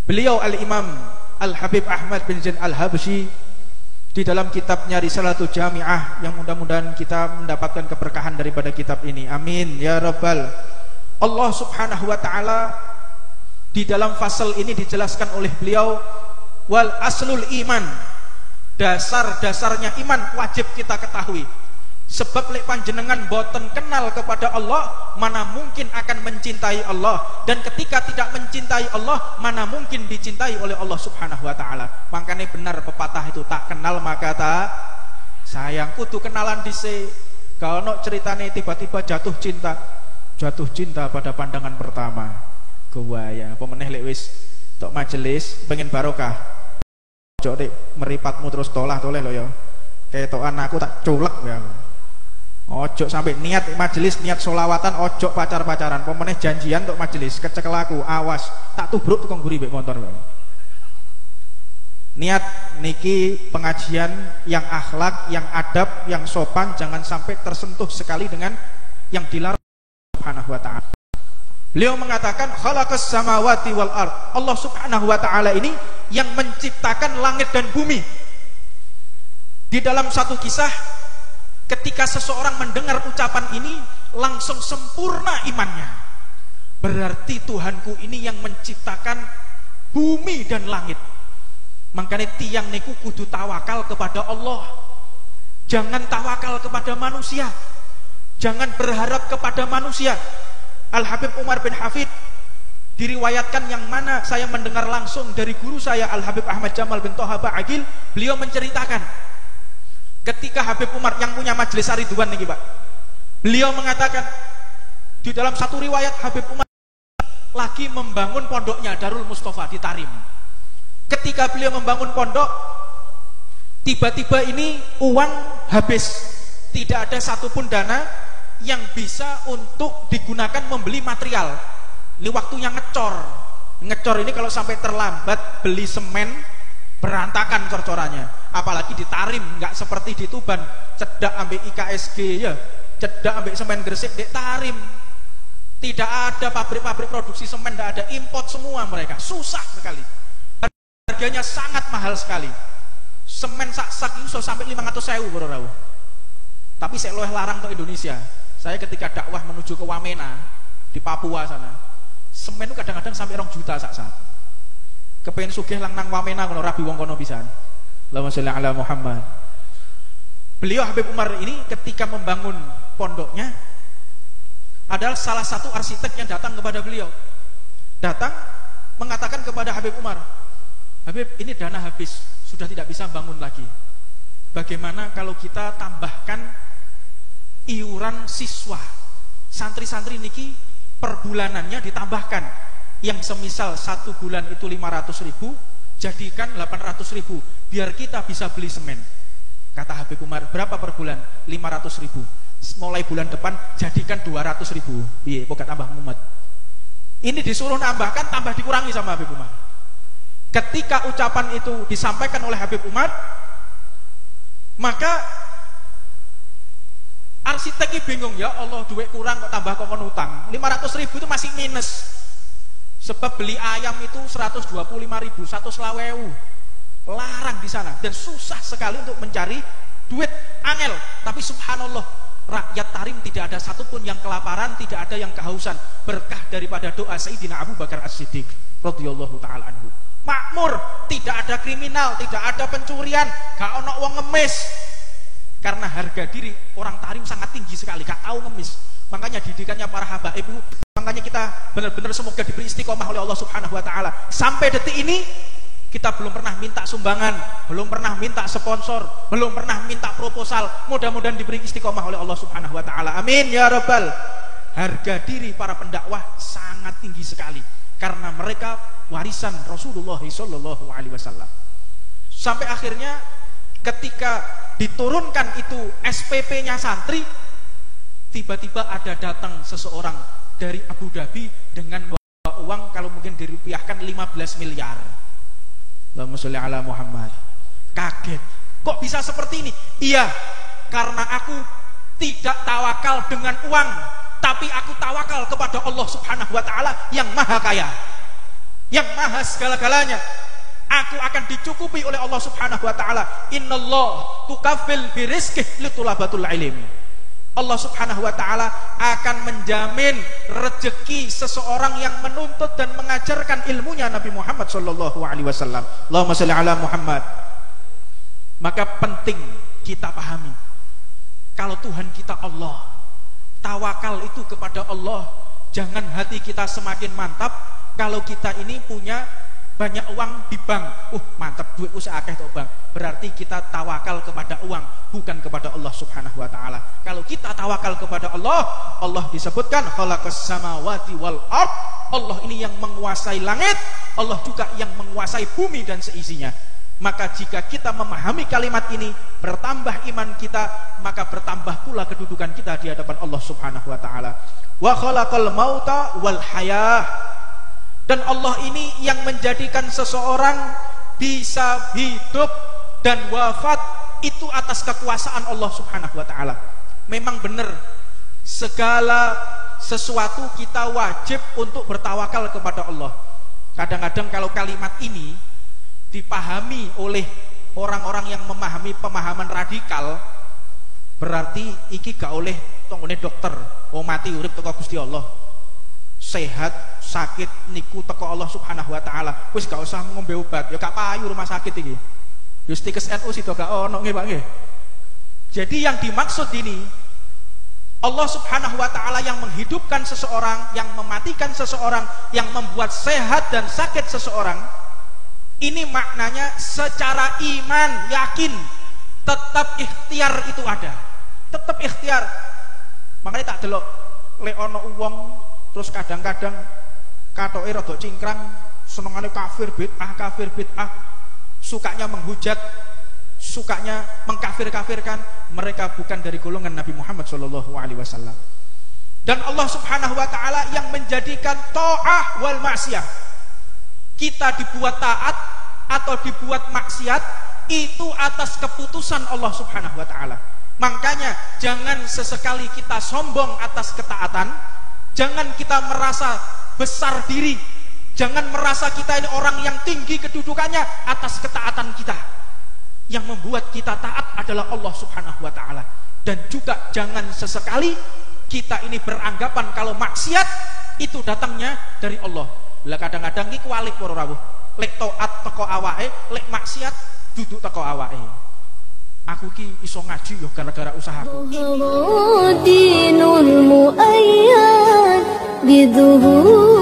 Beliau Al-Imam Al-Habib Ahmad bin Zain Al-Habsyi di dalam kitabnya Risalatul Jami'ah, yang mudah-mudahan kita mendapatkan keberkahan daripada kitab ini, amin ya rabbal. Allah subhanahu wa ta'ala di dalam fasal ini dijelaskan oleh beliau, wal aslul iman, dasar-dasarnya iman wajib kita ketahui. Sebab lek panjenengan boten kenal kepada Allah, mana mungkin akan mencintai Allah, dan ketika tidak mencintai Allah, mana mungkin dicintai oleh Allah subhanahu wa ta'ala. Makanya benar pepatah itu, tak kenal maka tak sayang. Kudu kenalan dhisik. Kalau no ceritane tiba-tiba jatuh cinta pada pandangan pertama. Gawaya pemeneh lek wis tok majelis pengen barokah, ojo nek meripatmu terus toleh lho ya. Ketokan aku tak culek ya. Ojo sampai niat majelis, niat solawatan, ojo pacar-pacaran. Pemeneh janjian untuk majelis, kecekel aku, awas tak tubruk tukang guri mbek motor. Niat niki pengajian yang akhlak, yang adab, yang sopan, jangan sampai tersentuh sekali dengan yang dilarang subhanahu wa ta'ala. Beliau mengatakan khalaqas samawati wal ard. Allah subhanahu wa ta'ala ini yang menciptakan langit dan bumi. Di dalam satu kisah, ketika seseorang mendengar ucapan ini langsung sempurna imannya. Berarti Tuhanku ini yang menciptakan bumi dan langit. Makanya tiang niku kudu tawakal kepada Allah. Jangan tawakal kepada manusia. Jangan berharap kepada manusia. Al-Habib Umar bin Hafid diriwayatkan, yang mana saya mendengar langsung dari guru saya Al-Habib Ahmad Jamal bin Toha Ba'agil. Beliau menceritakan ketika Habib Umar yang punya majelis Ridwan nih Pak, beliau mengatakan di dalam satu riwayat Habib Umar lagi membangun pondoknya Darul Mustafa di Tarim. Ketika beliau membangun pondok, tiba-tiba ini uang habis, tidak ada satupun dana yang bisa untuk digunakan membeli material. Ini waktunya ngecor ini kalau sampai terlambat beli semen berantakan cor-corannya. Apalagi di Tarim, nggak seperti di Tuban, cedak ambek IKSG ya, cedak ambek semen Gresik. Di Tarim tidak ada pabrik-pabrik produksi semen, tidak ada, import semua mereka, susah sekali, harganya sangat mahal sekali. Semen sak itu sampai 500.000 bro. Tapi saya luwih larang ke Indonesia. Saya ketika dakwah menuju ke Wamena di Papua sana, semen itu kadang-kadang sampai 2 juta sak. Kepengen sugih lang nang Wamena kono rabi wong kono pisan. Allahumma sholli ala Muhammad. Beliau Habib Umar ini ketika membangun pondoknya adalah salah satu arsitek yang datang kepada beliau. Datang mengatakan kepada Habib Umar, Habib, ini dana habis, sudah tidak bisa bangun lagi. Bagaimana kalau kita tambahkan iuran siswa? Santri-santri niki per bulanannya ditambahkan, yang semisal 1 bulan itu 500.000, jadikan 800.000, biar kita bisa beli semen. Kata Habib Umar, berapa per bulan? 500.000. Mulai bulan depan jadikan 200.000. Iya, pokok tambah mumet. Ini disuruh nambahkan, tambah dikurangi sama Habib Umar. Ketika ucapan itu disampaikan oleh Habib Umar, maka arsiteknya bingung, ya Allah, duit kurang kok tambah kokon utang. 500.000 itu masih minus. Sebab beli ayam itu 125.000, 120.000. Larang di sana dan susah sekali untuk mencari duit, angel. Tapi subhanallah, rakyat Tarim tidak ada satupun yang kelaparan, tidak ada yang kehausan, berkah daripada doa Sayyidina Abu Bakar As-Siddiq radhiyallahu taala anhu. Makmur, tidak ada kriminal, tidak ada pencurian, gak ono wong ngemis. Karena harga diri orang Tarim sangat tinggi sekali, gak tahu ngemis. Makanya didikannya para habaib itu, makanya kita benar-benar semoga diberi istiqomah oleh Allah Subhanahu wa taala. Sampai detik ini kita belum pernah minta sumbangan, belum pernah minta sponsor, belum pernah minta proposal. Mudah-mudahan diberi istiqomah oleh Allah Subhanahu wa taala. Amin ya rabbal. Harga diri para pendakwah sangat tinggi sekali karena mereka warisan Rasulullah sallallahu alaihi wasallam. Sampai akhirnya ketika diturunkan itu SPP-nya santri, tiba-tiba ada datang seseorang dari Abu Dhabi dengan bawa uang, kalau mungkin dirupiahkan 15 miliar. Allahumma sholli ala Muhammad. Kaget, kok bisa seperti ini? Iya, karena aku tidak tawakal dengan uang, tapi aku tawakal kepada Allah Subhanahu wa taala yang maha kaya, yang maha segala-galanya. Aku akan dicukupi oleh Allah Subhanahu wa taala. Innallah tukaffil birizqih litulabatul ilmi. Allah Subhanahu wa taala akan menjamin rezeki seseorang yang menuntut dan mengajarkan ilmunya Nabi Muhammad sallallahu alaihi wasallam. Allahumma shalli ala Muhammad. Maka penting kita pahami, kalau Tuhan kita Allah, tawakal itu kepada Allah. Jangan hati kita semakin mantap kalau kita ini punya banyak uang di bank. Mantap, duitku seakeh toh bang. Berarti kita tawakal kepada uang, bukan kepada Allah Subhanahu wa taala. Kalau kita tawakal kepada Allah, Allah disebutkan khalaqas samawati wal ard. Allah ini yang menguasai langit, Allah juga yang menguasai bumi dan seisinya. Maka jika kita memahami kalimat ini, bertambah iman kita, maka bertambah pula kedudukan kita di hadapan Allah Subhanahu wa taala. Wa khalaqal mauta wal hayah. Dan Allah ini yang menjadikan seseorang bisa hidup dan wafat itu atas kekuasaan Allah Subhanahu wa taala. Memang benar, segala sesuatu kita wajib untuk bertawakal kepada Allah. Kadang-kadang kalau kalimat ini dipahami oleh orang-orang yang memahami pemahaman radikal, berarti iki gak oleh tonggone dokter, mati urip teko Gusti Allah. Sehat sakit niku teko Allah Subhanahu wa taala. Wis gak usah ngombe obat, ya gak payu rumah sakit iki. Justikes NU sito gak ono nggih Pak nggih. Jadi yang dimaksud ini Allah Subhanahu wa taala yang menghidupkan seseorang, yang mematikan seseorang, yang membuat sehat dan sakit seseorang. Ini maknanya secara iman, yakin, tetap ikhtiar itu ada. Tetap ikhtiar. Makanya tak delok lek ono wong terus kadang-kadang katoke rada cingkrang, senengane kafir bid'ah, sukanya menghujat, sukanya mengkafir-kafirkan, mereka bukan dari golongan Nabi Muhammad sallallahu alaihi wasallam. Dan Allah Subhanahu wa taala yang menjadikan ta'ah wal maksiyah. Kita dibuat taat atau dibuat maksiat itu atas keputusan Allah Subhanahu wa taala. Makanya jangan sesekali kita sombong atas ketaatan, jangan kita merasa besar diri, jangan merasa kita ini orang yang tinggi kedudukannya atas ketaatan kita. Yang membuat kita taat adalah Allah Subhanahu wa taala. Dan juga jangan sesekali kita ini beranggapan kalau maksiat itu datangnya dari Allah. Lah kadang-kadang iki kualik para rawuh. Lek taat teko awake, lek maksiat duduk teko awake. Aku ki iso ngaji yo gara-gara usahaku. Dinul muayyad biduhur